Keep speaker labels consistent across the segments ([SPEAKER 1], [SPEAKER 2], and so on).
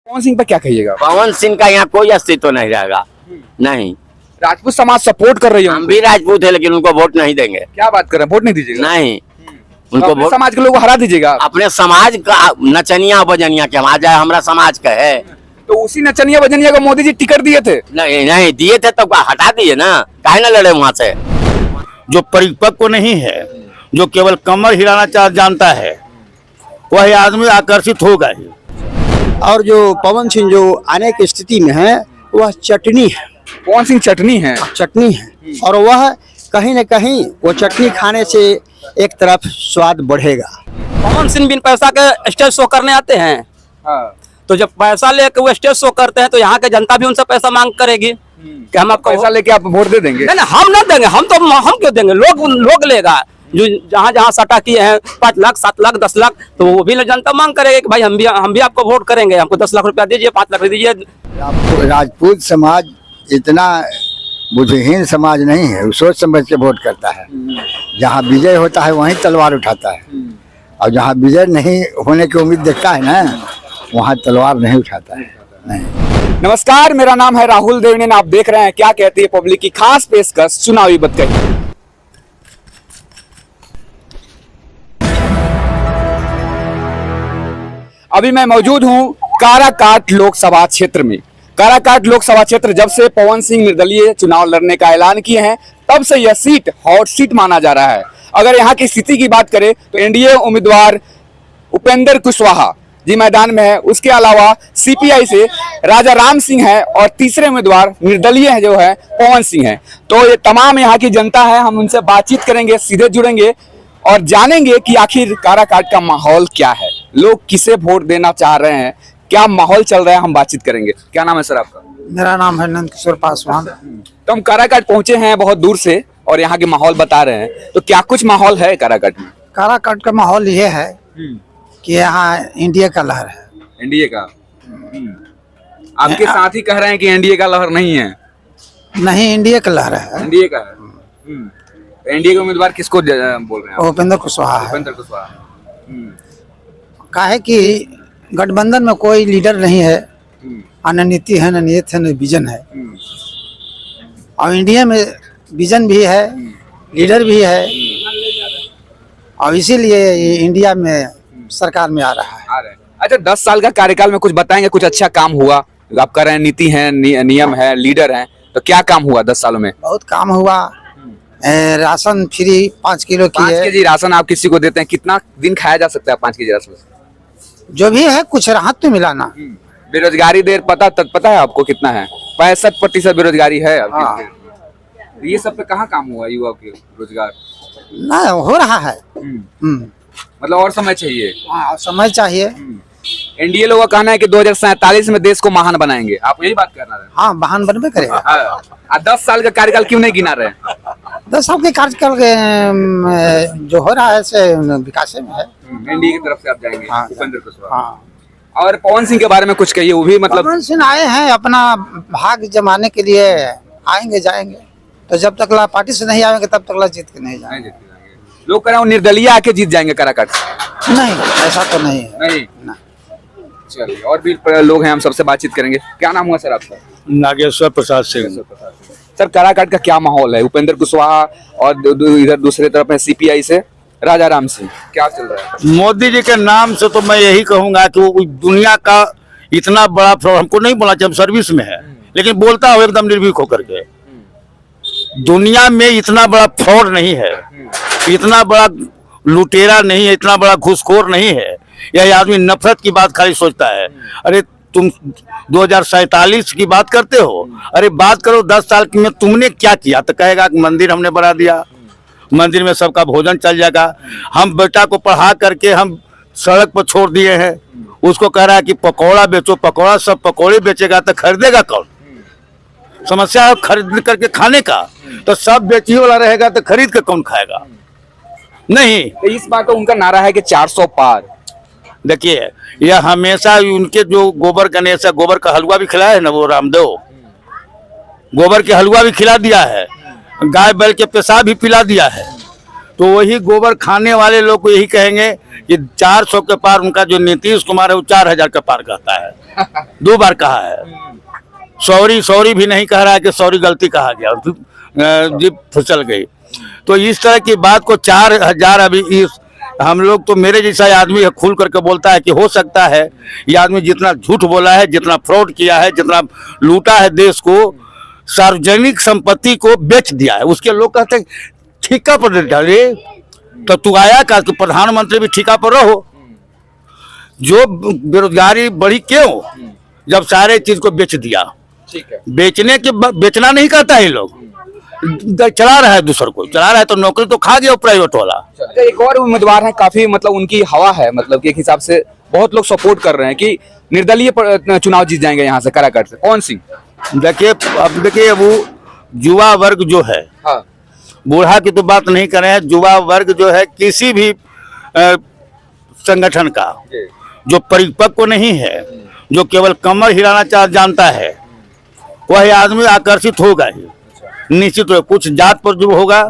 [SPEAKER 1] पवन सिंह पर क्या कहिएगा?
[SPEAKER 2] पवन सिंह का यहाँ कोई अस्तित्व नहीं रहेगा। नहीं,
[SPEAKER 1] राजपूत समाज सपोर्ट कर रही है
[SPEAKER 2] हम
[SPEAKER 1] उनको।
[SPEAKER 2] भी राजपूत है लेकिन उनको वोट नहीं देंगे।
[SPEAKER 1] क्या बात कर रहे हैं, वोट नहीं दीजिएगा?
[SPEAKER 2] नहीं,
[SPEAKER 1] तो
[SPEAKER 2] उनको
[SPEAKER 1] अपने
[SPEAKER 2] वोट
[SPEAKER 1] समाज के लोगों को हरा दीजिएगा।
[SPEAKER 2] अपने समाज का नचनिया बजनिया के हम आ जाए, हमारा समाज का है।
[SPEAKER 1] तो उसी नचनिया बजनिया को मोदी जी टिकट दिए थे।
[SPEAKER 2] नहीं नहीं दिए थे तो हटा दिए ना, काहे ना लड़े वहां से।
[SPEAKER 3] जो परिपक्व नहीं है, जो केवल कमर हिलाना जानता है, वह आदमी आकर्षित होगा ही।
[SPEAKER 4] और जो पवन सिंह जो आने की स्थिति में है वह चटनी है,
[SPEAKER 1] पवन सिंह चटनी है।
[SPEAKER 4] चटनी है। और वह कहीं न कहीं वो चटनी खाने से एक तरफ स्वाद बढ़ेगा।
[SPEAKER 5] पवन सिंह बिन पैसा के स्टेज शो करने आते हैं।
[SPEAKER 1] हाँ।
[SPEAKER 5] तो जब पैसा लेके वो स्टेज शो करते हैं तो यहाँ के जनता भी उनसे पैसा मांग करेगी कि हम आपको
[SPEAKER 1] पैसा लेके आप वोट दे देंगे?
[SPEAKER 5] नहीं, हम ना देंगे। हम क्यों देंगे? लोग लेगा। जो जहाँ जहाँ सटा किए हैं 5 लाख 7 लाख 10 लाख, तो वो भी जनता मांग करेगी कि भाई हम भी आपको वोट करेंगे, हमको 10 लाख रुपया दीजिए, 5 लाख दीजिए।
[SPEAKER 4] राजपूत समाज इतना बुद्धिहीन समाज नहीं है, वो सोच समझ के वोट करता है। जहाँ विजय होता है वहीं तलवार उठाता है, और जहाँ विजय नहीं होने की उम्मीद देखता है ना, वहाँ तलवार नहीं उठाता है। नहीं।
[SPEAKER 1] नमस्कार, मेरा नाम है राहुल देवनेन। आप देख रहे हैं क्या कहती है पब्लिक की खास पेशकश चुनावी बतकही। अभी मैं मौजूद हूं काराकाट लोकसभा क्षेत्र में। काराकाट लोकसभा क्षेत्र जब से पवन सिंह निर्दलीय चुनाव लड़ने का ऐलान किए हैं तब से यह सीट हॉट सीट माना जा रहा है। अगर यहाँ की स्थिति की बात करें तो एनडीए उम्मीदवार उपेंद्र कुशवाहा जी मैदान में है। उसके अलावा सीपीआई से राजा राम सिंह है और तीसरे उम्मीदवार निर्दलीय है जो है पवन सिंह है। तो ये तमाम यहाँ की जनता है, हम उनसे बातचीत करेंगे, सीधे जुड़ेंगे और जानेंगे कि आखिर काराकाट का माहौल क्या है, लोग किसे वोट देना चाह रहे हैं, क्या माहौल चल रहा है। हम बातचीत करेंगे। क्या नाम है सर आपका?
[SPEAKER 6] मेरा नाम है नंद किशोर पासवान।
[SPEAKER 1] तो हम काराकाट पहुंचे हैं बहुत दूर से और यहाँ के माहौल बता रहे हैं, तो क्या कुछ माहौल है काराकाट में?
[SPEAKER 6] काराकाट का माहौल ये है कि यहाँ इंडिया का लहर है।
[SPEAKER 1] एनडीए का? आपके साथ ही कह रहे हैं कि एनडीए का लहर नहीं है।
[SPEAKER 6] नहीं, इंडिया का लहर है।
[SPEAKER 1] एनडीए का है। एनडीए के उम्मीदवार किसको बोल रहे हैं?
[SPEAKER 6] उपेंद्र कुशवाहा है।
[SPEAKER 1] उपेंद्र कुशवाहा।
[SPEAKER 6] काहे कि गठबंधन में कोई लीडर नहीं है, न नीति है, न नीयत है, न विजन है। और इंडिया में विजन भी है, लीडर भी है, और इसीलिए ये इंडिया में सरकार में आ रहा है।
[SPEAKER 1] आ रहे हैं। अच्छा, 10 साल का कार्यकाल में कुछ बताएंगे, कुछ अच्छा काम हुआ? आप कह रहे हैं नीति है, नियम है, लीडर है, तो क्या काम हुआ 10 सालों में?
[SPEAKER 6] बहुत काम हुआ। राशन फ्री 5 किलो की
[SPEAKER 1] 5
[SPEAKER 6] है।
[SPEAKER 1] केजी राशन आप किसी को देते हैं, कितना दिन खाया जा सकता है 5 केजी राशन से?
[SPEAKER 6] जो भी है कुछ राहत तो मिला ना।
[SPEAKER 1] बेरोजगारी देर पता है आपको कितना है? 65% बेरोजगारी है। ये सब पे कहाँ काम हुआ युवा के रोजगार?
[SPEAKER 6] ना हो रहा है।
[SPEAKER 1] मतलब और समय चाहिए।
[SPEAKER 6] हाँ, समय चाहिए।
[SPEAKER 1] एनडीए लोगों का कहना है कि 2047 में देश को महान बनाएंगे। आप यही बात करना रहे?
[SPEAKER 6] हाँ, वाहन बनबे करेगा।
[SPEAKER 1] 10 साल का कार्यकाल क्यों नहीं गिना रहे?
[SPEAKER 6] 10 साल के कार्यकाल जो हो रहा है से विकास में है।
[SPEAKER 1] एनडीए की तरफ से आप जाएंगे?
[SPEAKER 6] हाँ,
[SPEAKER 1] उपेंद्र कुशवाहा।
[SPEAKER 6] हाँ।
[SPEAKER 1] और पवन सिंह के बारे में कुछ कहिए, वो भी मतलब
[SPEAKER 6] पवन सिंह आए हैं अपना भाग जमाने के लिए, आएंगे जाएंगे। तो जब तक ला पार्टी से नहीं आएंगे तब तक ला जीत के नहीं जाएंगे।
[SPEAKER 1] लोग कह रहे हैं वो निर्दलीय आके जीत जाएंगे काराकाट से।
[SPEAKER 6] नहीं, ऐसा तो नहीं है।
[SPEAKER 1] नहीं। चलिए, और भी लोग हैं, हम सबसे बातचीत करेंगे। क्या नाम हुआ सर आपका?
[SPEAKER 3] नागेश्वर प्रसाद सिंह।
[SPEAKER 1] सर, काराकाट का क्या माहौल है? उपेंद्र कुशवाहा और इधर दूसरे तरफ है सीपीआई से राजा राम सिंह, क्या चल रहा है?
[SPEAKER 3] मोदी जी के नाम से तो मैं यही कहूंगा कि वो दुनिया का इतना बड़ा फ्रॉड, हमको नहीं बोलना चाहिए, हम सर्विस में है, लेकिन बोलता हूँ एकदम निर्भीक होकर के। दुनिया में इतना बड़ा फ्रॉड नहीं है, इतना बड़ा लुटेरा नहीं है, इतना बड़ा घूसखोर नहीं है। यह आदमी नफरत की बात खाली सोचता है। अरे तुम 2047 की बात करते हो, अरे बात करो 10 साल में तुमने क्या किया, तो कहेगा कि मंदिर हमने बना दिया, मंदिर में सबका भोजन चल जाएगा। हम बेटा को पढ़ा करके हम सड़क पर छोड़ दिए हैं, उसको कह रहा है कि पकौड़ा बेचो, पकौड़ा सब पकौड़े बेचेगा तो खरीदेगा कौन? समस्या है खरीद करके खाने का, तो सब बेची वाला रहेगा तो खरीद के कौन खाएगा? नहीं।
[SPEAKER 1] तो इस बार तो उनका नारा है कि 400 पार।
[SPEAKER 3] देखिए, यह हमेशा उनके जो गोबर गणेश है, गोबर का हलवा भी खिलाया है ना वो रामदेव, गोबर के हलवा भी खिला दिया है, गाय बैल के पेशाब भी पिला दिया है। तो वही गोबर खाने वाले लोग को यही कहेंगे कि 400 के पार उनका जो नीतीश कुमार है वो 4000 के पार कहता है। 2 बार कहा है, सॉरी भी नहीं कह रहा है कि सॉरी गलती कहा गया, जीप फिसल गई। तो इस तरह की बात को 4000 अभी इस हम लोग तो मेरे जैसा आदमी है खुल करके बोलता है कि हो सकता है ये आदमी जितना झूठ बोला है, जितना फ्रॉड किया है, जितना लूटा है देश को, सार्वजनिक संपत्ति को बेच दिया है, उसके लोग कहते हैं ठेका पर डाले। तो तू आया का तो प्रधानमंत्री भी ठेका पर रहो। जो बेरोजगारी बढ़ी क्यों, जब सारे चीज को बेच दिया।
[SPEAKER 1] ठीक है।
[SPEAKER 3] बेचना नहीं कहता है लोग, चला रहा है, दूसर को चला रहा है, तो नौकरी तो खा गया प्राइवेट वाला।
[SPEAKER 1] अच्छा, एक और उम्मीदवार है, काफी मतलब उनकी हवा है, मतलब कि एक हिसाब से बहुत लोग सपोर्ट कर रहे हैं कि निर्दलीय चुनाव जीत जाएंगे यहाँ से काराकाट से, पवन सिंह।
[SPEAKER 3] देखिए वो युवा वर्ग जो है,
[SPEAKER 1] हाँ,
[SPEAKER 3] बूढ़ा की तो बात नहीं कर रहे हैं, युवा वर्ग जो है किसी भी संगठन का जो परिपक्व नहीं है, जो केवल कमर हिलाना जानता है, वह आदमी आकर्षित होगा ही निश्चित। कुछ जात पर जो होगा,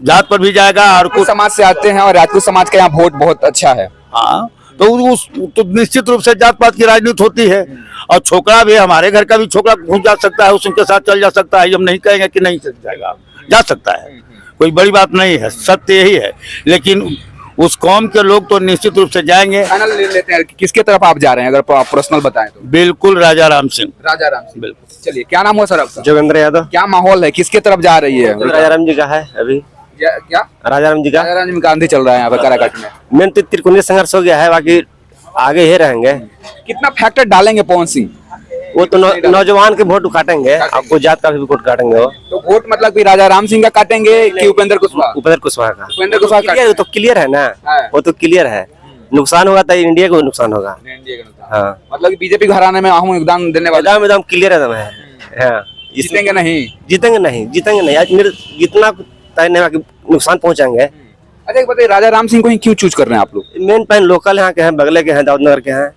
[SPEAKER 3] जात पर भी जाएगा, और कुछ
[SPEAKER 1] समाज से आते हैं और राजपूत समाज का यहाँ वोट बहुत अच्छा है।
[SPEAKER 3] हाँ, तो निश्चित रूप से जात पात की राजनीति होती है। और छोकरा भी, हमारे घर का भी छोकरा घुस जा सकता है, उसके साथ चल जा सकता है, हम नहीं कहेंगे कि नहीं चल जाएगा, जा सकता है, कोई बड़ी बात नहीं है, सत्य यही है। लेकिन उस कौम के लोग तो निश्चित रूप से जाएंगे।
[SPEAKER 1] फाइनल ले लेते हैं, किसके तरफ आप जा रहे हैं अगर आप पर्सनल बताएं तो?
[SPEAKER 3] बिल्कुल राजा राम सिंह।
[SPEAKER 1] राजा राम सिंह, बिल्कुल। चलिए, क्या नाम हुआ सर आपका?
[SPEAKER 7] जोगेंद्र यादव।
[SPEAKER 1] क्या माहौल है, किसके तरफ जा रही है?
[SPEAKER 7] राजा राम जी का है अभी।
[SPEAKER 1] क्या
[SPEAKER 7] राजा राम जी का
[SPEAKER 1] राजा राम जी में गांधी चल रहा है यहाँ पे काराकाट में?
[SPEAKER 7] मेन तो त्रिकोणीय संघर्ष हो गया है, बाकी आगे ही रहेंगे।
[SPEAKER 1] कितना फैक्टर डालेंगे पवन सिंह?
[SPEAKER 7] वो तो नौजवान के वोट काटेंगे, आपको जात का भी वोट काटेंगे वो।
[SPEAKER 1] तो वोट मतलब कि राजा राम सिंह का काटेंगे कि उपेंद्र कुशवाहा?
[SPEAKER 7] उपेंद्र कुशवाहा का।
[SPEAKER 1] उपेंद्र कुशवाहा का
[SPEAKER 7] वो तो क्लियर है ना, वो तो क्लियर है। नुकसान होगा तो इंडिया को नुकसान होगा। हाँ,
[SPEAKER 1] मतलब बीजेपी को हराने में अहम योगदान देने वाला
[SPEAKER 7] एकदम क्लियर है। हाँ,
[SPEAKER 1] जीतेंगे नहीं?
[SPEAKER 7] जीतेंगे नहीं। आज जितना तय नहीं होगा, नुकसान पहुंचाएंगे।
[SPEAKER 1] अच्छा, एक बताइए, राजा राम सिंह को ही क्यों चूज कर रहे हैं आप लोग?
[SPEAKER 7] मेन पॉइंट लोकल यहाँ के हैं, बगले के हैं, दाऊदनगर के हैं,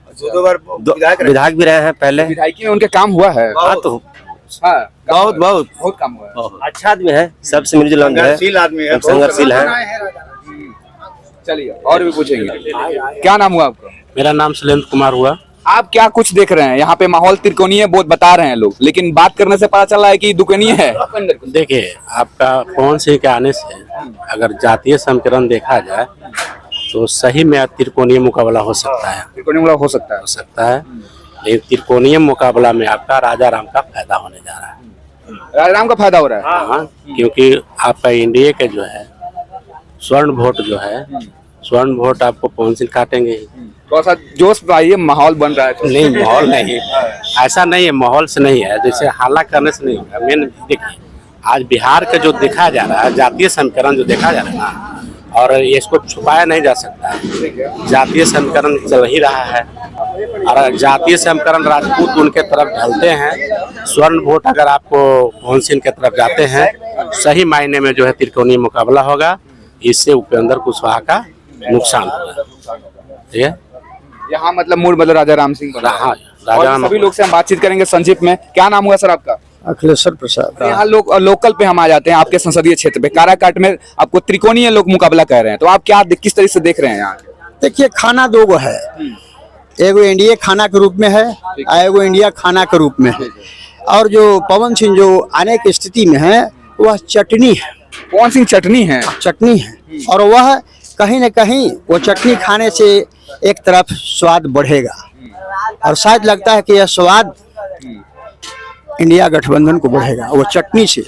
[SPEAKER 7] विधायक भी रहे हैं पहले।
[SPEAKER 1] विधायकी में उनके काम हुआ है?
[SPEAKER 7] हाँ, तो
[SPEAKER 3] बहुत
[SPEAKER 1] काम हुआ है।
[SPEAKER 7] अच्छा आदमी है, सबसे मिलजुल आदमी है, संघर्षशील है।
[SPEAKER 1] चलिए, और भी पूछेंगे। क्या नाम हुआ आपका?
[SPEAKER 5] मेरा नाम शैलेंद्र कुमार हुआ।
[SPEAKER 1] आप क्या कुछ देख रहे हैं यहाँ पे? माहौल त्रिकोणीय बहुत बता रहे हैं लोग, लेकिन बात करने से पता चल रहा है कि दुकोणीय है।
[SPEAKER 5] देखिए, आपका पवन सिंह के आने से अगर जातीय समीकरण देखा जाए तो सही में त्रिकोणीय मुकाबला हो सकता है।
[SPEAKER 1] त्रिकोणीय मुकाबला हो सकता है।
[SPEAKER 5] लेकिन त्रिकोणीय मुकाबला में आपका राजा राम का फायदा होने जा रहा है।
[SPEAKER 1] राजा राम का फायदा हो रहा है?
[SPEAKER 5] हाँ, क्योंकि आपका इंडिया के जो है स्वर्ण वोट जो है, स्वर्ण वोट आपको पवन सिंह काटेंगे ही।
[SPEAKER 1] थोड़ा सा जोश पाइए, माहौल बन रहा है।
[SPEAKER 5] नहीं, माहौल नहीं, ऐसा नहीं है, माहौल से नहीं है, जैसे हल्ला करने से नहीं होगा। मेन देखिए, आज बिहार का जो देखा जा रहा है, जातीय समीकरण जो देखा जा रहा है ना, और इसको छुपाया नहीं जा सकता है। जातीय समीकरण चल ही रहा है, और जातीय समीकरण राजपूत उनके तरफ ढलते हैं। स्वर्ण वोट अगर आपको पवन सिंह के तरफ जाते हैं, सही मायने में जो है त्रिकोणीय मुकाबला होगा। इससे उपेंद्र कुशवाहा का नुकसान होगा। ठीक है,
[SPEAKER 1] यहाँ मतलब मूड मतलब राजा राम सिंह बना।
[SPEAKER 5] हाँ,
[SPEAKER 1] और सभी लोग से हम बातचीत करेंगे संक्षिप्त में। क्या नाम हुआ सर आपका?
[SPEAKER 6] अखिलेश्वर प्रसाद।
[SPEAKER 1] यहाँ लोकल पे हम आ जाते हैं, आपके संसदीय क्षेत्र पे काराकाट में आपको त्रिकोणीय लोग मुकाबला कर रहे हैं, तो आप क्या किस तरह से देख रहे हैं यहाँ?
[SPEAKER 6] देखिए, खाना दो गो है, एगो इंडिया खाना के रूप में है और एगो इंडिया खाना के रूप में है। और जो पवन सिंह जो आने की स्थिति में है, वह चटनी है।
[SPEAKER 1] पवन सिंह चटनी है?
[SPEAKER 6] चटनी है, और वह कहीं न कहीं वो चटनी खाने से एक तरफ स्वाद बढ़ेगा, और शायद लगता है कि यह स्वाद इंडिया गठबंधन को बढ़ेगा वो चटनी से।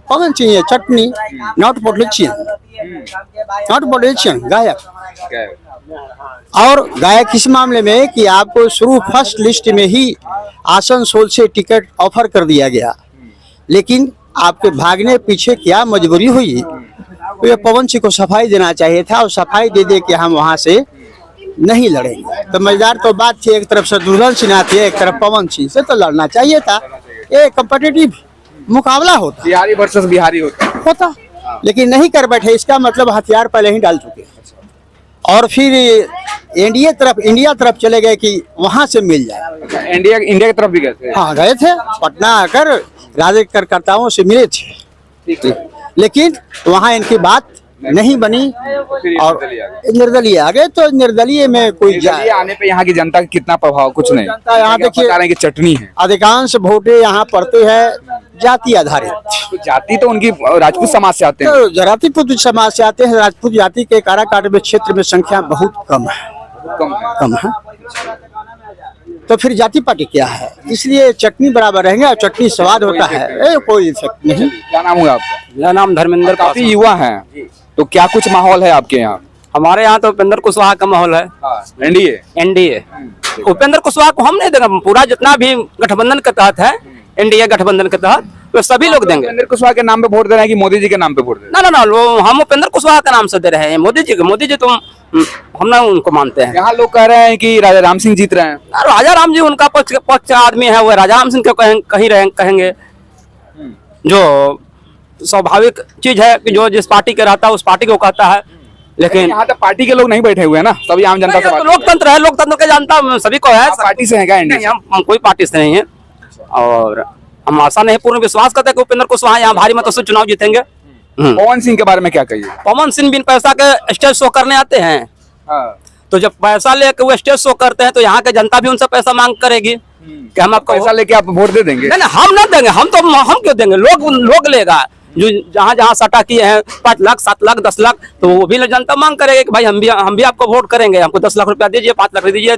[SPEAKER 6] पवन सिंह ये चटनी, नॉट पॉलिटिशियन, गायक। और गायक इस मामले में कि आपको शुरू फर्स्ट लिस्ट में ही आसनसोल से टिकट ऑफर कर दिया गया, लेकिन आपके भागने पीछे क्या मजबूरी हुई? तो ये पवन सिंह को सफाई देना चाहिए था, और सफाई दे के हम वहां से नहीं लड़ेंगे। तो मजेदार तो बात थी, एक तरफ से दुर्धन सिन्हा थे, एक तरफ पवन सिंह से, तो लड़ना चाहिए था। ये कम्पिटिटिव मुकाबला होता,
[SPEAKER 1] बिहारी वर्सेस बिहारी
[SPEAKER 6] होता, लेकिन नहीं कर बैठे। इसका मतलब हथियार पहले ही डाल चुके, और फिर इंडिया तरफ चले गए कि वहां से मिल जाए।
[SPEAKER 1] इंडिया की तरफ भी गए थे?
[SPEAKER 6] हाँ, गए थे, पटना आकर कार्यकर्ताओं से मिले थे।
[SPEAKER 8] लेकिन वहाँ इनकी बात नहीं बनी और निर्दलीय आ गए। तो निर्दलीय में कोई
[SPEAKER 1] ये आने पे यहाँ की जनता का कितना प्रभाव? कुछ नहीं।
[SPEAKER 8] जनता यहाँ देखिए
[SPEAKER 1] बता रहे हैं कि चटनी है।
[SPEAKER 8] अधिकांश वोटें यहाँ पड़ते हैं जाति आधारित।
[SPEAKER 1] तो जाति तो उनकी राजपूत समाज से आते हैं।
[SPEAKER 8] तो राजपूत समाज से आते हैं। राजपूत जाति के काराकाट में क्षेत्र में संख्या बहुत कम है, कम है। तो फिर जाति पार्टी क्या है? इसलिए चटनी बराबर रहेंगे और चटनी स्वाद होता है, कोई इफेक्ट नहीं।
[SPEAKER 1] क्या नाम हुआ आपका?
[SPEAKER 9] मेरा नाम धर्मेंद्र।
[SPEAKER 1] काफी युवा हैं, तो क्या कुछ माहौल है आपके यहाँ?
[SPEAKER 9] हमारे यहाँ तो उपेंद्र कुशवाहा का माहौल है। एनडीए उपेंद्र कुशवाहा को हम नहीं देंगे। पूरा जितना भी गठबंधन के तहत है, एनडीए गठबंधन के तहत, तो सभी लोग देंगे।
[SPEAKER 1] उपेंद्र कुशवाहा के नाम पे वोट दे रहे हैं कि मोदी जी के नाम पे वोट दे रहे हैं?
[SPEAKER 9] ना, हम उपेंद्र कुशवाहा के नाम से दे रहे हैं। मोदी जी तो हम ना उनको मानते हैं।
[SPEAKER 1] यहाँ लोग कह रहे हैं कि राजा राम सिंह जीत रहे हैं।
[SPEAKER 9] राजा राम जी उनका पक्ष आदमी है, वो राजा राम सिंह को कहेंगे। जो स्वाभाविक चीज है कि जो जिस पार्टी के रहता है उस पार्टी को कहता है। लेकिन
[SPEAKER 1] यहाँ तक पार्टी के लोग नहीं बैठे हुए हैं ना, सभी आम जनता से
[SPEAKER 9] तो लोकतंत्र है, लोकतंत्र का जानता सभी को है।
[SPEAKER 1] पार्टी से है क्या?
[SPEAKER 9] नहीं, हम कोई पार्टी से नहीं है। और हम आशा नहीं, पूर्ण विश्वास करते हैं कि उपेंद्र कुशवाहा यहाँ भारी मतों से चुनाव जीतेंगे।
[SPEAKER 1] पवन सिंह के बारे में क्या कहिए?
[SPEAKER 9] पवन सिंह बिन पैसा के स्टेज शो करने आते हैं। तो जब पैसा लेके वो स्टेज शो करते हैं तो यहाँ के जनता भी उनसे पैसा मांग करेगी कि हम आपको
[SPEAKER 1] पैसा लेके आप वोट दे देंगे?
[SPEAKER 9] नहीं, हम ना देंगे। हम क्यों देंगे? लोग लेगा। जो जहाँ सटा किए हैं 5 लाख 7 लाख 10 लाख, तो वो भी जनता मांग करेगी कि भाई हम भी आपको वोट करेंगे, हमको 10 लाख रुपया दीजिए, 5 लाख दीजिए।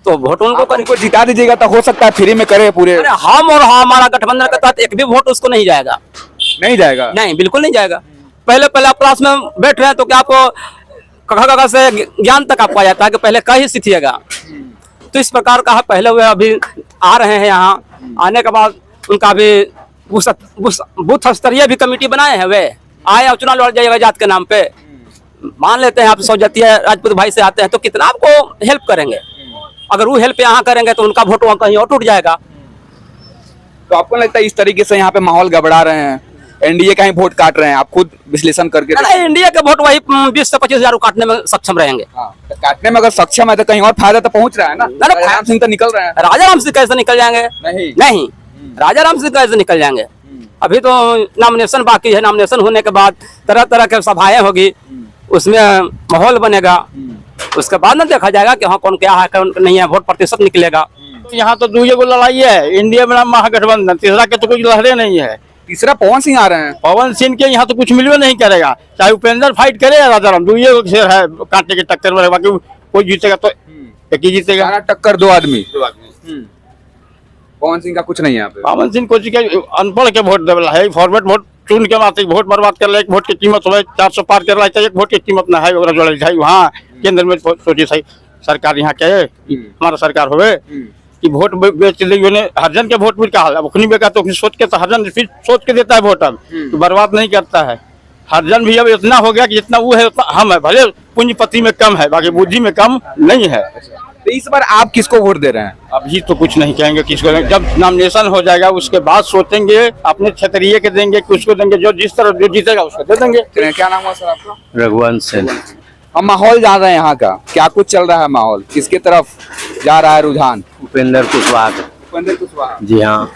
[SPEAKER 9] तो वोट उनको
[SPEAKER 1] जिता दीजिएगा तो हो सकता है फ्री में करे पूरे।
[SPEAKER 9] हम और हमारा गठबंधन के तहत एक भी वोट उसको नहीं जाएगा।
[SPEAKER 1] नहीं जाएगा?
[SPEAKER 9] नहीं, बिल्कुल नहीं जाएगा। पहले आप क्लास में बैठ रहे हैं तो क्या आपको कखा से ज्ञान तक आपको आ जाता है कि पहले कहीं सीखिएगा। तो इस प्रकार का पहले वे अभी आ रहे हैं। यहाँ आने के बाद उनका भी बूथ स्तरीय भी कमेटी बनाए हैं। वे आए और चुनाव लड़ जाइएगा जात के नाम पे। मान लेते हैं आप 100 जातीय राजपूत भाई से आते हैं तो कितना आपको हेल्प करेंगे। अगर वो हेल्प यहाँ करेंगे तो उनका वोट कहीं और टूट जाएगा।
[SPEAKER 1] तो आपको लगता है इस तरीके से यहाँ पे माहौल गड़बड़ा रहे हैं, एनडीए का ही वोट काट रहे हैं? आप खुद विश्लेषण करके
[SPEAKER 9] नहीं, इंडिया के वोट वही 20 से 25 हजार काटने में सक्षम रहेंगे।
[SPEAKER 1] तो काटने में अगर सक्षम है तो कहीं और फायदा तो पहुंच रहा है ना। राजा राम सिंह तो निकल रहे हैं।
[SPEAKER 9] राजा राम सिंह कैसे निकल जाएंगे? नहीं, राजा राम सिंह कैसे निकल जाएंगे? अभी तो नॉमिनेशन बाकी है। नॉमिनेशन होने के बाद तरह तरह के सभाएं होगी, उसमें माहौल बनेगा। उसके बाद ना देखा जाएगा कि हाँ कौन क्या है कौन नहीं है, वोट प्रतिशत निकलेगा।
[SPEAKER 3] यहाँ तो दूसरे को लड़ाई है, इंडिया में महागठबंधन, तीसरा के तो कुछ लहरे नहीं है।
[SPEAKER 1] तीसरा पवन सिंह आ रहे हैं।
[SPEAKER 3] पवन सिंह के यहाँ तो कुछ मिलवे नहीं करेगा, चाहे उपेंद्र फाइट करे या राजा राम, दूसरे शेर है कांटे के टक्कर में। बाकी कोई जीतेगा तो एक ही जीतेगा।
[SPEAKER 1] टक्कर दो आदमी। पवन सिंह का कुछ नहीं है यहाँ पे।
[SPEAKER 3] पवन सिंह को अनपढ़ के वोट देवला है, फॉरवर्ड वोट चुन के मात्र वोट बर्बाद कर ले। एक वोट की कीमत हो 400 पार कर रहा है, एक वोट की कीमत ना है। वहाँ केंद्र में सोची सही सरकार यहाँ के हमारा सरकार हुए कि वोट बेच ली। हरजन के वोट भी कहा उखनी बेका तो सोच के, तो हरजन फिर सोच के देता है वोट। अब तो बर्बाद नहीं करता है। हरजन भी अब इतना हो गया कि जितना वो है उतना हम है। भले पूंजीपति में कम है, बाकी बुद्धि में कम नहीं है।
[SPEAKER 1] तो इस बार आप किसको वोट दे रहे हैं?
[SPEAKER 3] अभी तो कुछ नहीं कहेंगे किसको। जब नामिनेशन हो जाएगा उसके बाद सोचेंगे, अपने क्षेत्रीय के देंगे, किसको देंगे, जो जिस तरह जो जीतेगा उसको दे देंगे।
[SPEAKER 1] क्या नाम हुआ सर आपका?
[SPEAKER 2] रघुवंश सिंह।
[SPEAKER 1] हम माहौल जान रहे हैं यहाँ का, क्या कुछ चल रहा है माहौल, किसके तरफ जा रहा है रुझान?
[SPEAKER 2] उपेंद्र कुशवाहा।
[SPEAKER 1] उपेंद्र कुशवाहा।
[SPEAKER 2] जी हाँ।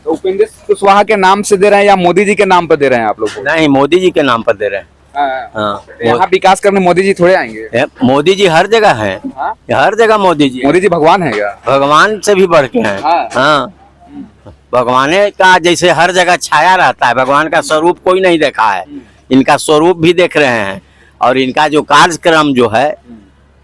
[SPEAKER 1] तो उपेंद्र कुशवाहा के नाम से दे रहे हैं या मोदी जी के नाम पर दे रहे हैं आप लोग को?
[SPEAKER 2] नहीं, मोदी जी के नाम पर दे रहे हैं। हाँ।
[SPEAKER 1] यहाँ विकास करने मोदी जी थोड़े आएंगे।
[SPEAKER 2] मोदी जी हर जगह है। हर जगह मोदी जी।
[SPEAKER 1] मोदी जी भगवान है क्या?
[SPEAKER 2] भगवान से भी बढ़ के हैं। हाँ, भगवान का जैसे हर जगह छाया रहता है, भगवान का स्वरूप कोई नहीं देखा है। इनका स्वरूप भी देख रहे हैं और इनका जो कार्यक्रम जो है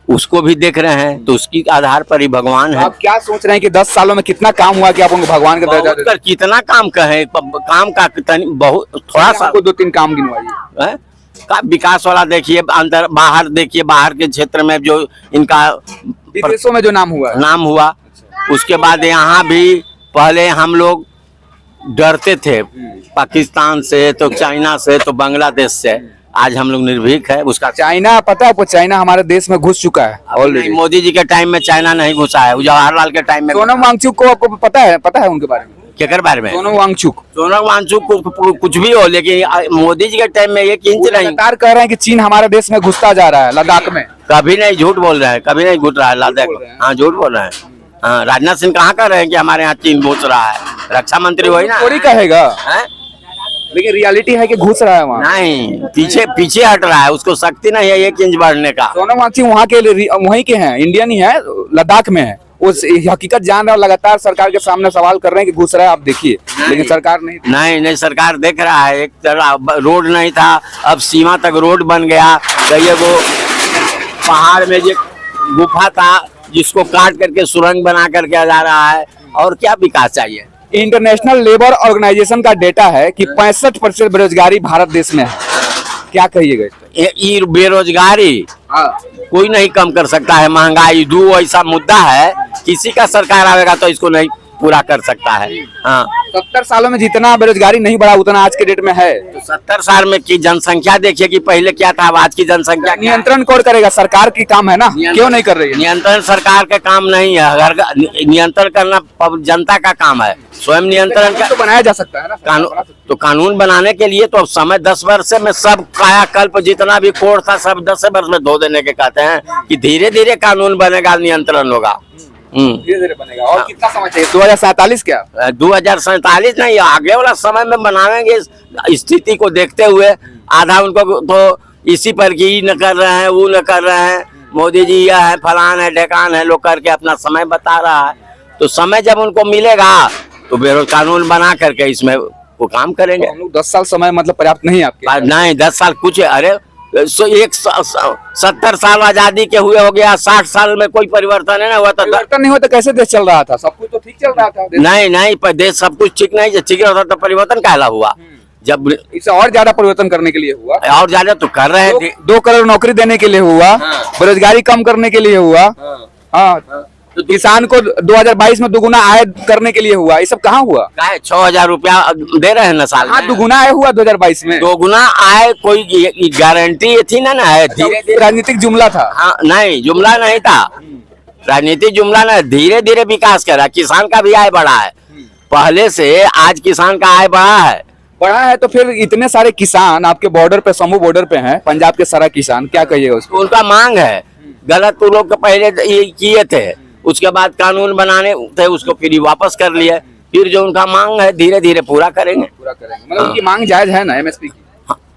[SPEAKER 2] उसको भी देख रहे हैं, तो उसकी आधार पर ही भगवान है।
[SPEAKER 1] आप क्या सोच रहे हैं कि 10 सालों में कितना काम हुआ कि आप उनको भगवान का दर्जा दे?
[SPEAKER 2] कितना काम कहें, काम का बहुत थोड़ा सा।
[SPEAKER 1] 2-3 काम गिनवाइए।
[SPEAKER 2] का विकास वाला देखिए, अंदर बाहर देखिए, बाहर के क्षेत्र में जो इनका
[SPEAKER 1] विदेशों में जो नाम हुआ
[SPEAKER 2] उसके बाद यहाँ भी पहले हम लोग डरते थे पाकिस्तान से, तो चाइना से, तो बांग्लादेश से। आज हम लोग निर्भीक है। उसका
[SPEAKER 1] चाइना पता है आपको? चाइना हमारे देश में घुस चुका है ऑलरेडी।
[SPEAKER 2] मोदी जी के टाइम में चाइना नहीं घुसा है, जवाहरलाल के टाइम में।
[SPEAKER 1] सोनम वांगचुक को आपको पता है उनके बारे में?
[SPEAKER 2] केकर बारे में?
[SPEAKER 1] सोनम वांगचुक
[SPEAKER 2] को कुछ भी हो, लेकिन मोदी जी के टाइम में 1 इंच नहीं।
[SPEAKER 1] सरकार कह रहे हैं कि चीन हमारे देश में घुसता जा रहा है लद्दाख में।
[SPEAKER 2] कभी नहीं, झूठ बोल रहे हैं, कभी नहीं घुस रहा है लद्दाख में। हाँ, झूठ बोल रहे हैं। हाँ, राजनाथ सिंह कहाँ कह रहे हैं कि हमारे यहाँ चीन घुस रहा है? रक्षा मंत्री वही ना।
[SPEAKER 1] थोड़ी कहेगा, लेकिन रियलिटी है कि घुस रहा है वहाँ।
[SPEAKER 2] नहीं, पीछे पीछे हट रहा है, उसको शक्ति नहीं है 1 इंच बढ़ने का।
[SPEAKER 1] सोनम वांगची वहाँ के वहीं के हैं, इंडियन ही है, लद्दाख में है। उस हकीकत जान रहे और लगातार सरकार के सामने सवाल कर रहे हैं कि घुस रहा है, आप देखिए, लेकिन सरकार नहीं
[SPEAKER 2] सरकार देख रहा है। एक तरह रोड नहीं था, अब सीमा तक रोड बन गया। कहिए वो पहाड़ में जो गुफा था जिसको काट करके सुरंग बना करके जा रहा है, और क्या विकास चाहिए।
[SPEAKER 1] इंटरनेशनल लेबर ऑर्गेनाइजेशन का डेटा है कि 65% बेरोजगारी भारत देश में है। क्या कहिएगा इस पर?
[SPEAKER 2] ये बेरोजगारी कोई नहीं कम कर सकता है। महंगाई दो ऐसा मुद्दा है, किसी का सरकार आएगा तो इसको नहीं पूरा कर सकता है। हाँ,
[SPEAKER 1] 70 सालों में जितना बेरोजगारी नहीं बढ़ा उतना आज के डेट में है।
[SPEAKER 2] तो 70 साल में की जनसंख्या देखिए कि पहले क्या था, अब आज की जनसंख्या क्या है।
[SPEAKER 1] नियंत्रण कौन करेगा? सरकार की काम है ना, क्यों नहीं कर रही है?
[SPEAKER 2] नियंत्रण सरकार का काम नहीं है, नियंत्रण करना जनता का काम है। स्वयं नियंत्रण का
[SPEAKER 1] तो बनाया जा सकता है ना
[SPEAKER 2] कानून। तो कानून बनाने के लिए तो अब समय 10 वर्ष में सब कायाकल्प जितना भी कोर्ट था सब 10 वर्ष में धो देने के कहते हैं कि धीरे धीरे कानून बनेगा, नियंत्रण होगा।
[SPEAKER 1] धीरे धीरे बनेगा। और कितना समय चाहिए? 2047 क्या?
[SPEAKER 2] 2047 नहीं, आगे वाला समय में बनाएंगे स्थिति को देखते हुए। आधा उनको तो इसी पर की न कर रहे हैं, वो न कर रहे हैं, मोदी जी यह है, फलान है, ढेकान है, लोग करके अपना समय बता रहा है। तो समय जब उनको मिलेगा तो बेरोजगार कानून बना करके इसमें वो काम करेंगे।
[SPEAKER 1] हम लोग 10 साल समय मतलब पर्याप्त नहीं है आपके?
[SPEAKER 2] नहीं, 10 साल कुछ, अरे 70 साल आजादी के हुए हो गया, 60 साल में कोई परिवर्तन है ना हुआ। तो
[SPEAKER 1] परिवर्तन नहीं हुआ तो कैसे देश चल रहा था? सब कुछ तो ठीक चल रहा था।
[SPEAKER 2] नहीं, पर देश सब कुछ ठीक नहीं, ठीक होता तो परिवर्तन कहला हुआ। जब
[SPEAKER 1] इसे और ज्यादा परिवर्तन करने के लिए हुआ,
[SPEAKER 2] और ज्यादा तो कर रहे थे।
[SPEAKER 1] 2 करोड़ नौकरी देने के लिए हुआ, बेरोजगारी कम करने के लिए हुआ, हाँ, तो किसान को 2022 में दुगुना आय करने के लिए हुआ। ये सब कहाँ हुआ?
[SPEAKER 2] 6,000 रुपया दे रहे हैं ना साल में।
[SPEAKER 1] दुगुना आय हुआ 2022 में।
[SPEAKER 2] दोगुना आय कोई गारंटी थी ना है, धीरे धीरे
[SPEAKER 1] राजनीतिक जुमला था।
[SPEAKER 2] हाँ, नहीं जुमला नहीं था, राजनीतिक जुमला नहीं, धीरे धीरे विकास करा। किसान का भी आय बढ़ा है, पहले से आज किसान का आय बढ़ा है।
[SPEAKER 1] तो फिर इतने सारे किसान आपके बॉर्डर पे, समूह बॉर्डर पे हैं, पंजाब के सारा किसान, क्या कहिएगा उसको?
[SPEAKER 2] उनका मांग है, गलत तो लोग पहले ये किए थे, उसके बाद कानून बनाने थे, उसको फिर वापस कर लिए। फिर जो उनका मांग है धीरे धीरे पूरा करेंगे।
[SPEAKER 1] मतलब उनकी मांग जायज है ना एमएसपी की?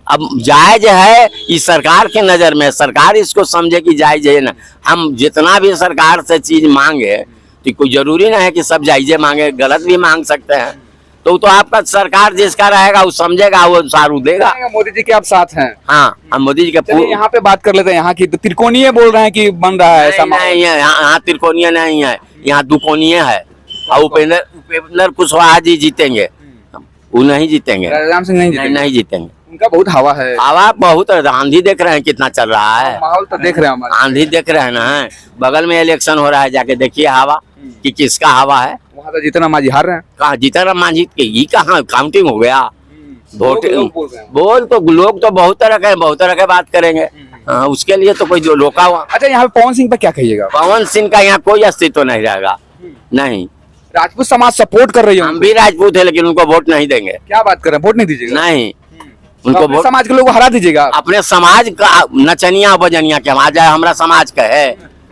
[SPEAKER 2] अब जायज है इस सरकार के नजर में, सरकार इसको समझे कि जायज है ना। हम जितना भी सरकार से चीज मांगे तो कोई जरूरी ना है कि सब जायजे मांगे, गलत भी मांग सकते हैं। तो आपका सरकार जिसका रहेगा वो समझेगा, वो सारू देगा।
[SPEAKER 1] मोदी जी के आप साथ हैं?
[SPEAKER 2] हाँ, हम मोदी जी के
[SPEAKER 1] यहाँ पे बात कर लेते हैं। यहाँ की तो त्रिकोणीय बोल रहे हैं कि बन रहा है ऐसा?
[SPEAKER 2] नहीं, यहाँ त्रिकोणीय नहीं है, यहाँ दुकोणीय है। और उपेंद्र कुशवाहा जी जीतेंगे, वो नहीं जीतेंगे।
[SPEAKER 1] राम सिंह नहीं
[SPEAKER 2] जीतेंगे।
[SPEAKER 1] उनका बहुत हवा है।
[SPEAKER 2] हवा बहुत, आंधी देख रहे हैं कितना चल रहा है,
[SPEAKER 1] माहौल तो देख रहे हैं,
[SPEAKER 2] आंधी देख रहे हैं ना। बगल में इलेक्शन हो रहा है, जाके देखिए हवा कि किसका हवा है।
[SPEAKER 1] वहाँ तो जीतन राम मांझी हार रहे हैं।
[SPEAKER 2] कहाँ जीतन राम मांझी की कहाँ काउंटिंग हो गया? वोटिंग बोल तो लोग तो बहुत तरह के बात करेंगे। उसके लिए तो कोई जो रोका हुआ।
[SPEAKER 1] अच्छा, यहाँ पे पवन सिंह पे क्या कहिएगा?
[SPEAKER 2] पवन सिंह का यहाँ कोई अस्तित्व नहीं रहेगा। नहीं,
[SPEAKER 1] राजपूत समाज सपोर्ट कर रही है।
[SPEAKER 2] हम भी राजपूत है, लेकिन उनको वोट नहीं देंगे।
[SPEAKER 1] क्या बात कर रहे हैं? वोट नहीं दीजिएगा?
[SPEAKER 2] नहीं, उनको वोट,
[SPEAKER 1] समाज के लोग हरा दीजिएगा।
[SPEAKER 2] अपने समाज का नचनिया बजनिया के आ जाए, हमारा समाज का है।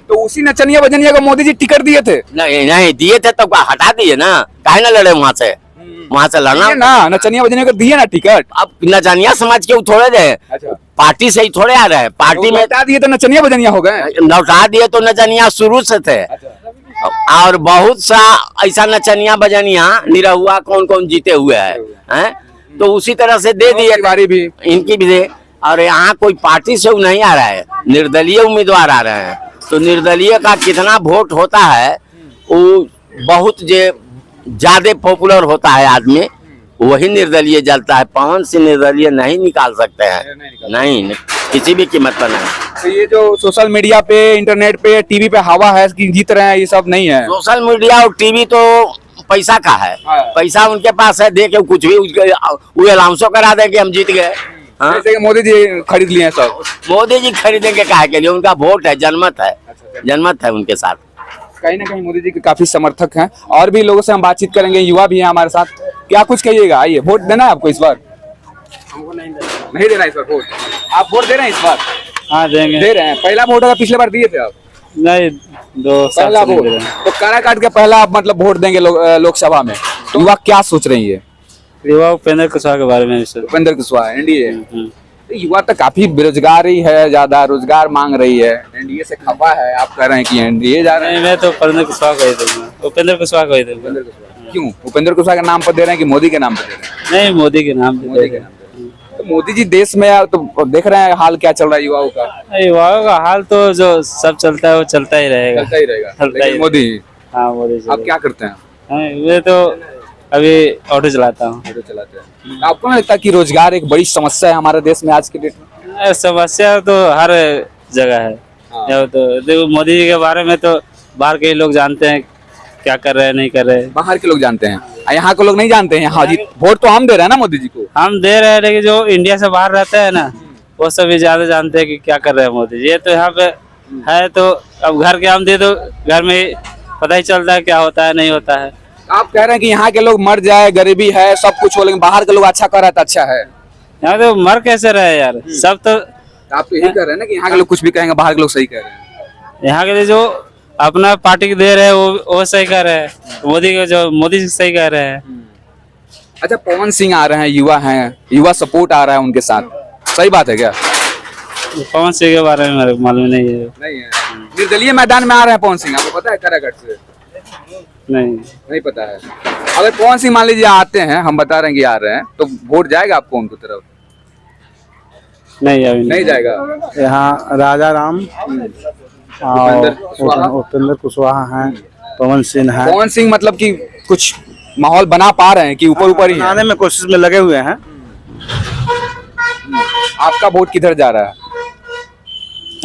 [SPEAKER 1] तो उसी नचनिया बजनिया को मोदी जी टिकट दिए थे?
[SPEAKER 2] नहीं दिए थे तो हटा दिए ना, काहे ना लड़े वहाँ से लड़ना
[SPEAKER 1] ना। नचनिया बजनिया को दिए ना टिकट।
[SPEAKER 2] अब नचनिया समाज के थोड़े दे, पार्टी से ही थोड़े आ रहे हैं। पार्टी में
[SPEAKER 1] लौटा दिए तो नचनिया बजनिया हो गए।
[SPEAKER 2] लौटा दिए तो नचनिया शुरू से थे। और बहुत सा ऐसा नचनिया बजनिया निरहुआ कौन कौन जीते हुए हैं, तो उसी तरह से दे दिए।
[SPEAKER 1] भी
[SPEAKER 2] इनकी भी दे। और यहाँ कोई पार्टी से नहीं आ रहा है, निर्दलीय उम्मीदवार आ रहे हैं। तो निर्दलीय का कितना वोट होता है, वो बहुत ज्यादा पॉपुलर होता है आदमी, वही निर्दलीय जलता है। पवन सिंह निर्दलीय नहीं निकाल सकते हैं, नहीं किसी भी कीमत पर नहीं।
[SPEAKER 1] तो ये जो सोशल मीडिया पे, इंटरनेट पे, टीवी पे हवा है कि जीत रहे हैं, ये सब नहीं है।
[SPEAKER 2] सोशल मीडिया और टीवी तो पैसा का है, पैसा उनके पास है, दे के कुछ भी वो अनाउंसो करा देंगे हम जीत गए।
[SPEAKER 1] जैसे कि मोदी जी खरीद लिए हैं सब।
[SPEAKER 2] मोदी जी खरीदेंगे काहे के लिए? उनका वोट है, जनमत है, जनमत है उनके साथ।
[SPEAKER 1] कहीं ना कहीं मोदी जी के काफी समर्थक हैं। और भी लोगों से हम बातचीत करेंगे, युवा भी हैं हमारे साथ। क्या कुछ कहिएगा? आइए, वोट देना है आपको इस बार? हमको नहीं देना इस बार वोट। आप वोट दे रहे हैं इस बार?
[SPEAKER 10] हाँ, देंगे।
[SPEAKER 1] दे रहे हैं। पहला वोट अगर पिछले बार दिए थे आप?
[SPEAKER 10] नहीं, 2
[SPEAKER 1] पहला वोट। तो काराकाट के पहला आप मतलब वोट देंगे लोकसभा में। युवा क्या सोच रही है?
[SPEAKER 10] युवा उपेंद्र कुशवाहा के बारे में सर।
[SPEAKER 1] उपेंद्र कुशवाहा एनडीए। तो युवा तो काफी बेरोजगारी है, ज्यादा रोजगार मांग रही है, एनडीए से खफा है, आप कह रहे हैं कि एनडीए जा रहे हैं।
[SPEAKER 10] नहीं, मैं तो उपेंद्र कुशवाहा को ही दूंगा, उपेंद्र कुशवाहा को ही दूंगा।
[SPEAKER 1] क्यों उपेंद्र कुशवाहा के नाम पर दे रहे हैं कि मोदी के नाम पर दे रहे हैं?
[SPEAKER 10] नहीं, मोदी के नाम पे
[SPEAKER 1] मोदी के नाम पर। तो मोदी जी देश में तो देख रहे हैं हाल क्या चल रहा है युवाओं का।
[SPEAKER 10] युवाओं का हाल तो जो सब चलता है वो चलता ही रहेगा।
[SPEAKER 1] चलता ही रहेगा,
[SPEAKER 10] चलता
[SPEAKER 1] लेकिन
[SPEAKER 10] ही
[SPEAKER 1] मोदी।
[SPEAKER 10] हाँ, मोदी
[SPEAKER 1] आप क्या करते हैं?
[SPEAKER 10] मैं तो अभी ऑटो चलाता हूँ।
[SPEAKER 1] ऑटो चलाते हैं। आपको नहीं लगता कि रोजगार एक बड़ी समस्या है हमारे देश में आज के डेट में?
[SPEAKER 10] समस्या तो हर जगह है। तो देखो, मोदी जी के बारे में तो बाहर के लोग जानते हैं क्या कर रहे हैं, नहीं कर रहे हैं।
[SPEAKER 1] बाहर के लोग जानते हैं, यहाँ के लोग नहीं जानते हैं। हाँ जी, वोट तो हम दे रहे हैं ना मोदी जी को।
[SPEAKER 10] हम दे रहे हैं, लेकिन जो इंडिया से बाहर रहते हैं ना, वो सभी ज्यादा जानते हैं कि क्या कर रहे हैं मोदी जी। ये तो यहाँ पे है, तो अब घर के हम दे दो, घर में पता ही चलता है क्या होता है, नहीं होता है।
[SPEAKER 1] आप कह रहे हैं कि यहाँ के लोग मर जाए, गरीबी है, सब कुछ हो, लेकिन बाहर के लोग अच्छा कर रहा है तो अच्छा है।
[SPEAKER 10] यहाँ तो मर कैसे रहे यार, सब तो
[SPEAKER 1] आप तो यही कह रहे हैं ना कि यहाँ के लोग कुछ भी कहेंगे, बाहर के लोग सही कह रहे हैं।
[SPEAKER 10] यहाँ के जो अपना पार्टी को दे रहे हैं वो सही कर रहे हैं, मोदी को जो मोदी जी सही कह रहे हैं।
[SPEAKER 1] अच्छा, पवन सिंह आ रहे हैं, युवा हैं, युवा सपोर्ट आ रहा है उनके साथ, सही बात है क्या?
[SPEAKER 10] पवन सिंह के बारे में मेरे को मालूम नहीं है।
[SPEAKER 1] नहीं है। निर्दलीय मैदान में आ रहे हैं पवन सिंह, आपको पता है काराकाट से? नहीं पता है। अगर पवन सिंह मान लीजिए आते हैं, हम बता रहे हैं कि आ रहे हैं, तो वोट जाएगा आपको उनकी तरफ?
[SPEAKER 10] नहीं, अभी
[SPEAKER 1] नहीं जाएगा।
[SPEAKER 6] यहाँ राजा राम उपेंद्र कुशवाहा हैं, पवन सिंह हैं।
[SPEAKER 1] पवन सिंह मतलब कि कुछ माहौल बना पा रहे हैं कि ऊपर ऊपर ही
[SPEAKER 6] बनाने में कोशिश में लगे हुए हैं।
[SPEAKER 1] आपका वोट किधर जा रहा है?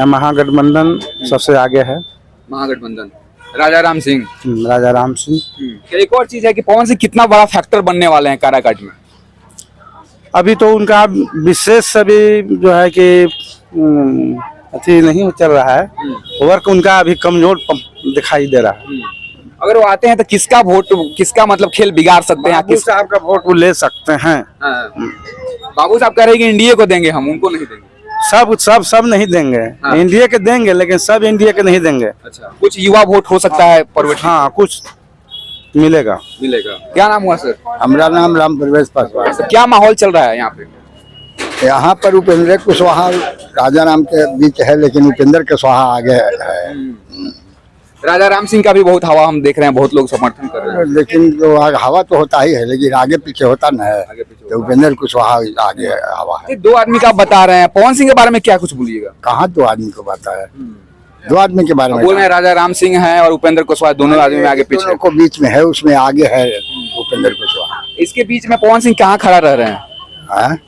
[SPEAKER 6] महागठबंधन सबसे आगे है।
[SPEAKER 1] महागठबंधन, राजा राम सिंह।
[SPEAKER 6] राजा राम सिंह।
[SPEAKER 1] एक और चीज है कि पवन सिंह कितना बड़ा फैक्टर बनने वाले हैं काराकाट में?
[SPEAKER 6] अभी तो उनका विशेष सभी जो है कि अति नहीं चल रहा है, वर्क उनका अभी कमजोर दिखाई दे रहा है।
[SPEAKER 1] अगर वो आते हैं तो किसका वोट, किसका मतलब खेल बिगाड़ सकते हैं?
[SPEAKER 6] बाबू साहब का वोट वो ले सकते हैं।
[SPEAKER 1] बाबू साहब कह रहे हैं कि इंडिया को देंगे, हम उनको नहीं देंगे।
[SPEAKER 6] सब नहीं देंगे। इंडिया के देंगे, लेकिन सब इंडिया के नहीं देंगे।
[SPEAKER 1] अच्छा, कुछ युवा वोट हो सकता है परवटी।
[SPEAKER 6] हाँ, कुछ मिलेगा।
[SPEAKER 1] क्या नाम हुआ सर?
[SPEAKER 4] हमारा नाम राम प्रवेश पासवान।
[SPEAKER 1] सर, क्या माहौल चल रहा है यहाँ पे?
[SPEAKER 4] यहाँ पर उपेंद्र कुशवाहा राजा राम के बीच है, लेकिन उपेंद्र कुशवाहा आगे है।
[SPEAKER 1] राजा राम सिंह का भी बहुत हवा हम देख रहे हैं, बहुत लोग समर्थन कर रहे हैं।
[SPEAKER 4] लेकिन जो हवा तो होता ही है, लेकिन आगे पीछे होता न है, तो उपेंद्र कुशवाहा आगे हवा है।
[SPEAKER 1] ये दो आदमी का आप बता रहे हैं, पवन सिंह के बारे में क्या कुछ बोलिएगा?
[SPEAKER 4] कहाँ दो आदमी को बाता है? दो आदमी के बारे में
[SPEAKER 1] बोल रहे हैं राजा राम सिंह है और उपेंद्र कुशवाहा, दोनों आदमी में आगे पीछे।
[SPEAKER 4] दोनों को बीच में है, उसमें आगे है उपेंद्र कुशवाहा।
[SPEAKER 1] इसके बीच में पवन सिंह कहाँ खड़ा रह रहे हैं?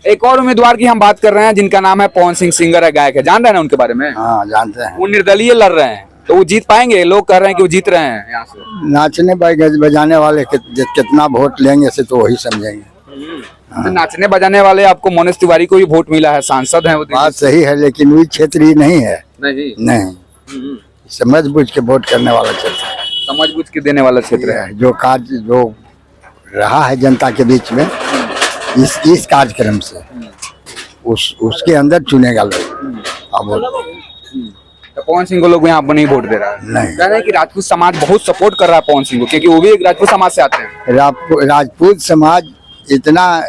[SPEAKER 1] एक और उम्मीदवार की हम बात कर रहे हैं जिनका नाम है पवन सिंह, सिंगर है, गायक है, जान रहे हैं ना उनके बारे में?
[SPEAKER 4] हाँ, जानते हैं।
[SPEAKER 1] वो निर्दलीय लड़ रहे हैं, तो वो जीत पाएंगे? लोग कह रहे हैं कि वो जीत रहे हैं यहाँ से।
[SPEAKER 4] नाचने बजाने वाले कितना वोट लेंगे से तो वही समझेंगे।
[SPEAKER 1] तो नाचने बजाने वाले आपको मनोज तिवारी को भी वोट मिला है, सांसद हैं वो।
[SPEAKER 4] बात सही है, लेकिन वही क्षेत्र ही नहीं है।
[SPEAKER 1] नहीं,
[SPEAKER 4] समझ बुझ के वोट करने वाला क्षेत्र है,
[SPEAKER 1] समझ बुझ के देने वाला क्षेत्र है।
[SPEAKER 4] जो कार्य जो रहा है जनता के बीच में इस कार्यक्रम से उसके अंदर चुनेगा लोग। अब
[SPEAKER 1] तो पवन सिंह को लोग यहाँ पर नहीं वोट दे रहा है।
[SPEAKER 4] नहीं,
[SPEAKER 1] कह रहे हैं कि राजपूत समाज बहुत सपोर्ट कर रहा है पवन सिंह को, क्योंकि वो भी एक राजपूत समाज से आते हैं।
[SPEAKER 4] राजपूत समाज इतना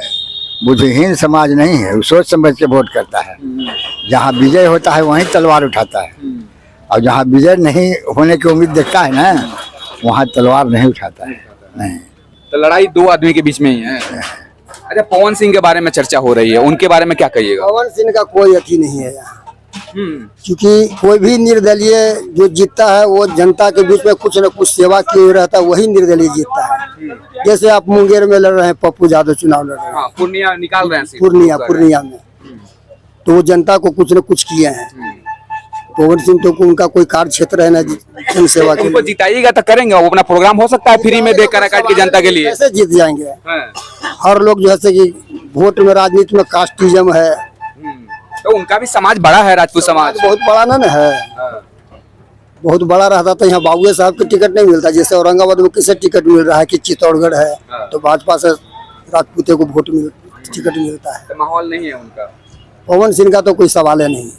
[SPEAKER 4] बुद्धिहीन समाज नहीं है, वो सोच समझ के वोट करता है। जहाँ विजय होता है वहीं तलवार उठाता है, और जहाँ विजय नहीं होने की उम्मीद देखता है ना, वहाँ तलवार नहीं उठाता है। नहीं,
[SPEAKER 1] तो लड़ाई दो आदमी के बीच में ही है। अच्छा, पवन सिंह के बारे में चर्चा हो रही है, उनके बारे में क्या कहिएगा?
[SPEAKER 8] पवन सिंह का कोई अति नहीं है यहाँ, क्योंकि कोई भी निर्दलीय जो जीतता है वो जनता के बीच में कुछ न कुछ सेवा किए हुए रहता है, वही निर्दलीय जीतता है। जैसे आप मुंगेर में लड़ रहे हैं, पप्पू यादव चुनाव लड़ रहे हैं,
[SPEAKER 1] पूर्णिया निकाल रहे हैं,
[SPEAKER 8] पूर्णिया में, तो वो जनता को कुछ न कुछ किए हैं। पवन सिंह तो उनका कोई कार्य क्षेत्र है ना जन सेवा के
[SPEAKER 1] उनको जिताइएगा तो करेंगे, वो अपना प्रोग्राम हो सकता है फ्री में दे काराकाट की जनता के लिए।
[SPEAKER 8] कैसे जीत जाएंगे? हर लोग जैसे कि वोट में, राजनीति में कास्टिज्म है,
[SPEAKER 1] तो उनका भी समाज बड़ा है, राजपूत समाज
[SPEAKER 8] बहुत बड़ा ना है। बहुत बड़ा रहता तो यहाँ बाबू साहब को टिकट नहीं मिलता। जैसे औरंगाबाद में किसे टिकट मिल रहा है कि चित्तौड़गढ़ है, तो भाजपा से राजपूते को टिकट मिलता है।
[SPEAKER 1] तो माहौल नहीं है उनका।
[SPEAKER 8] पवन सिंह का तो कोई सवाल है नहीं।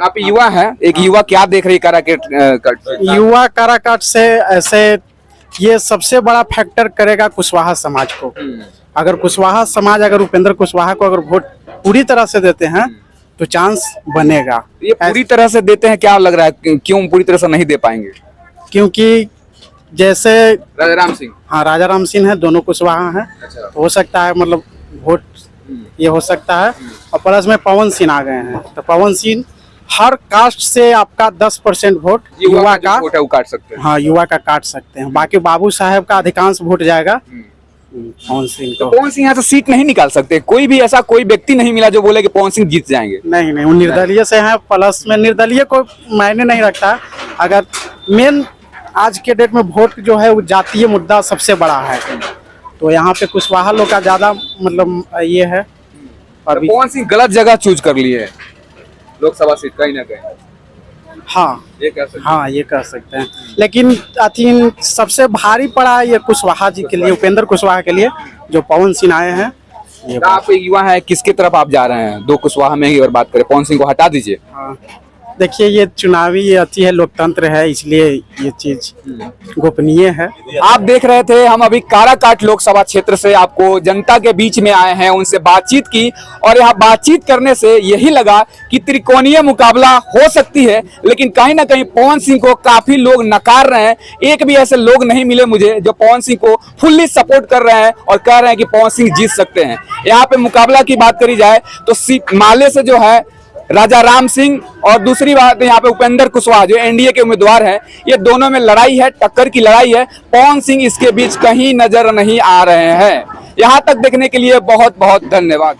[SPEAKER 1] आप युवा हैं, एक युवा क्या देख रही है काराकाट?
[SPEAKER 6] युवा काराकाट से ऐसे ये सबसे बड़ा फैक्टर करेगा कुशवाहा समाज को। अगर कुशवाहा समाज अगर उपेंद्र कुशवाहा को अगर वोट पूरी तरह से देते हैं तो चांस बनेगा।
[SPEAKER 1] ये पूरी तरह से देते हैं, क्या लग रहा है क्यों पूरी तरह से नहीं दे पाएंगे?
[SPEAKER 6] क्योंकि जैसे
[SPEAKER 1] राजाराम सिंह,
[SPEAKER 6] हाँ राजाराम सिंह है, दोनों कुशवाहा हैं,
[SPEAKER 1] अच्छा।
[SPEAKER 6] हो सकता है मतलब वोट ये हो सकता है। और प्लस में पवन सिंह आ गए हैं, तो पवन सिंह हर कास्ट से आपका 10% वोट युवा का
[SPEAKER 1] वोट है वो काट सकते हैं।
[SPEAKER 6] हाँ युवा का काट सकते हैं। बाकी बाबू साहब का अधिकांश वोट जाएगा पवन सिंह
[SPEAKER 1] तो
[SPEAKER 6] को।
[SPEAKER 1] पवन सिंह यहाँ से सीट नहीं निकाल सकते? कोई भी ऐसा कोई व्यक्ति नहीं मिला जो बोले कि पवन सिंह जीत जाएंगे?
[SPEAKER 6] नहीं वो निर्दलीय से हैं, प्लस में निर्दलीय को मायने नहीं रखता है। अगर मेन आज के डेट में वोट जो है वो जातीय मुद्दा सबसे बड़ा है, तो यहाँ पे कुशवाहा लोग का ज्यादा मतलब ये है।
[SPEAKER 1] अभी पवन सिंह गलत जगह चूज कर लिए है लोकसभा सीट कहीं ना कहीं।
[SPEAKER 6] हाँ
[SPEAKER 1] ये कह सकते हैं।
[SPEAKER 6] हाँ ये कह सकते हैं, लेकिन आई थिंक सबसे भारी पड़ा ये कुशवाहा जी के लिए, उपेंद्र कुशवाहा के लिए जो पवन सिंह आए हैं। ये
[SPEAKER 1] तो आप युवा है, किसके तरफ आप जा रहे हैं? दो कुशवाहा में ही अगर बात करें, पवन सिंह को हटा दीजिए।
[SPEAKER 6] हाँ। देखिए ये चुनावी ये अच्छी है, लोकतंत्र है, इसलिए ये चीज गोपनीय है।
[SPEAKER 1] आप देख रहे थे, हम अभी काराकाट लोकसभा क्षेत्र से आपको जनता के बीच में आए हैं, उनसे बातचीत की और यहाँ बातचीत करने से यही लगा कि त्रिकोणीय मुकाबला हो सकती है, लेकिन कहीं ना कहीं पवन सिंह को काफी लोग नकार रहे हैं। एक भी ऐसे लोग नहीं मिले मुझे जो पवन सिंह को फुल्ली सपोर्ट कर रहे हैं और कह रहे हैं कि पवन सिंह जीत सकते हैं। यहाँ पे मुकाबला की बात करी जाए तो माले से जो है राजाराम सिंह और दूसरी बात यहाँ पे उपेंद्र कुशवाहा जो एनडीए के उम्मीदवार हैं, ये दोनों में लड़ाई है, टक्कर की लड़ाई है। पवन सिंह इसके बीच कहीं नजर नहीं आ रहे हैं। यहाँ तक देखने के लिए बहुत बहुत धन्यवाद।